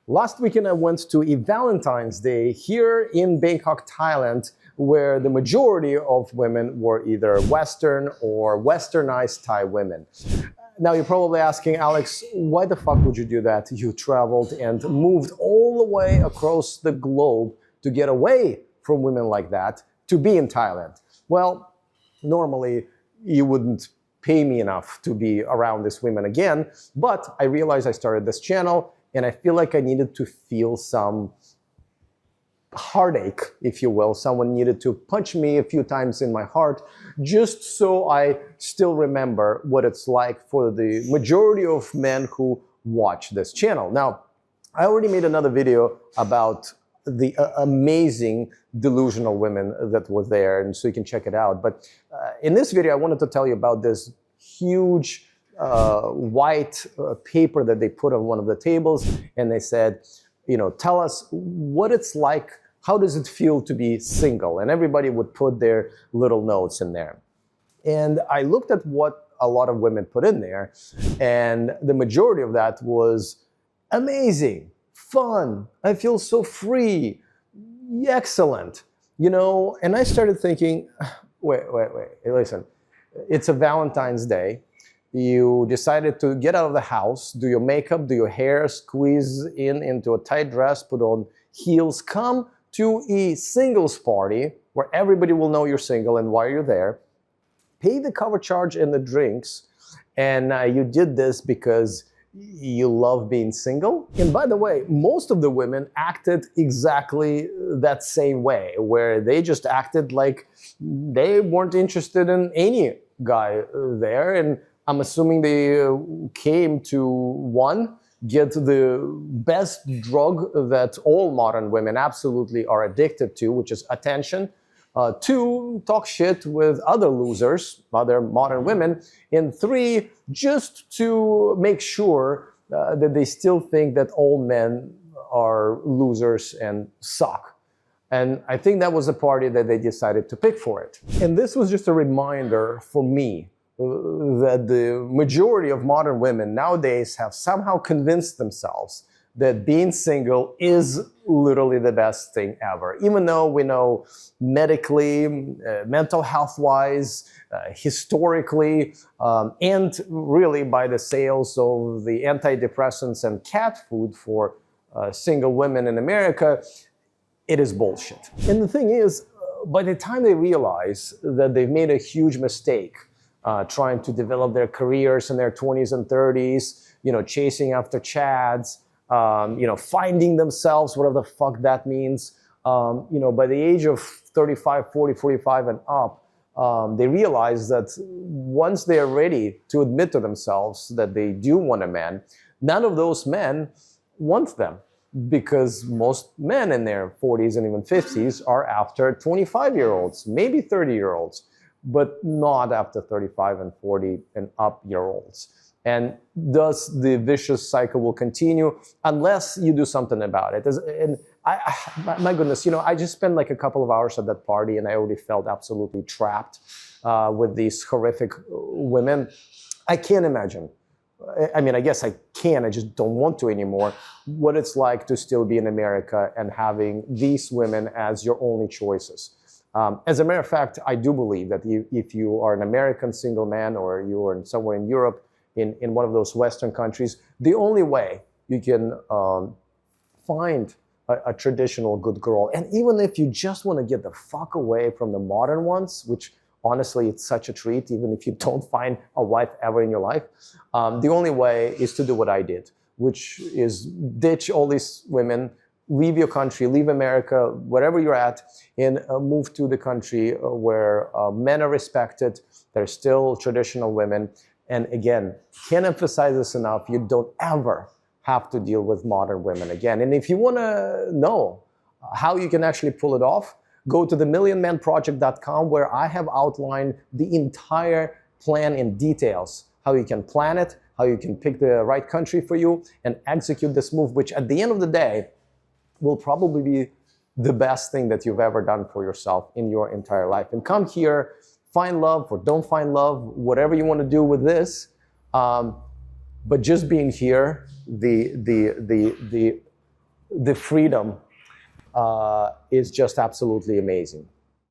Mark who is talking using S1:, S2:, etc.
S1: Last weekend I went to a Valentine's Day here in Bangkok, Thailand, where the majority of women were either Western or Westernized Thai women. Now you're probably asking, Alex, why the fuck would you do that? You traveled and moved all the way across the globe to get away from women like that to be in Thailand. Well, normally you wouldn't pay me enough to be around these women again, but I realized I started this channel and I feel like I needed to feel some heartache, if you will. Someone needed to punch me a few times in my heart just so I still remember what it's like for the majority of men who watch this channel. Now, I already made another video about the amazing delusional women that were there, and so you can check it out. But in this video, I wanted to tell you about this huge white paper that they put on one of the tables, and they said, you know, tell us what it's like, how does it feel to be single? And everybody would put their little notes in there. And I looked at what a lot of women put in there, and the majority of that was amazing, fun, I feel so free, excellent, you know. And I started thinking, wait, listen, it's a Valentine's Day. You decided to get out of the house, do your makeup, do your hair, squeeze into a tight dress, put on heels, come to a singles party where everybody will know you're single and why you're there, pay the cover charge and the drinks, and you did this because you love being single. And by the way, most of the women acted exactly that same way, where they just acted like they weren't interested in any guy there. And I'm assuming they came to, one, get the best drug that all modern women absolutely are addicted to, which is attention. Two, talk shit with other losers, other modern women. And three, just to make sure that they still think that all men are losers and suck. And I think that was the party that they decided to pick for it. And this was just a reminder for me that the majority of modern women nowadays have somehow convinced themselves that being single is literally the best thing ever. Even though we know medically, mental health-wise, historically, and really by the sales of the antidepressants and cat food for single women in America, it is bullshit. And the thing is, by the time they realize that they've made a huge mistake trying to develop their careers in their 20s and 30s, you know, chasing after chads, you know, finding themselves, whatever the fuck that means, you know, by the age of 35, 40, 45 and up, they realize that once they are ready to admit to themselves that they do want a man, none of those men want them, because most men in their 40s and even 50s are after 25-year-olds, maybe 30-year-olds, but not after 35 and 40 and up year olds. And thus the vicious cycle will continue unless you do something about it. And my goodness, you know, I just spent like a couple of hours at that party and I already felt absolutely trapped with these horrific women. I can't imagine. I mean, I guess I can, I just don't want to anymore, what it's like to still be in America and having these women as your only choices. As a matter of fact, I do believe that if you are an American single man or you are somewhere in Europe, in one of those Western countries, the only way you can find a traditional good girl, and even if you just want to get the fuck away from the modern ones, which honestly, it's such a treat, even if you don't find a wife ever in your life, the only way is to do what I did, which is ditch all these women, leave your country, leave America, wherever you're at, and move to the country where men are respected, they're still traditional women. And again, can't emphasize this enough, you don't ever have to deal with modern women again. And if you want to know how you can actually pull it off, go to themillionmanproject.com, where I have outlined the entire plan in details, how you can plan it, how you can pick the right country for you and execute this move, which at the end of the day will probably be the best thing that you've ever done for yourself in your entire life. And come here, find love or don't find love, whatever you want to do with this. But just being here, the the freedom is just absolutely amazing.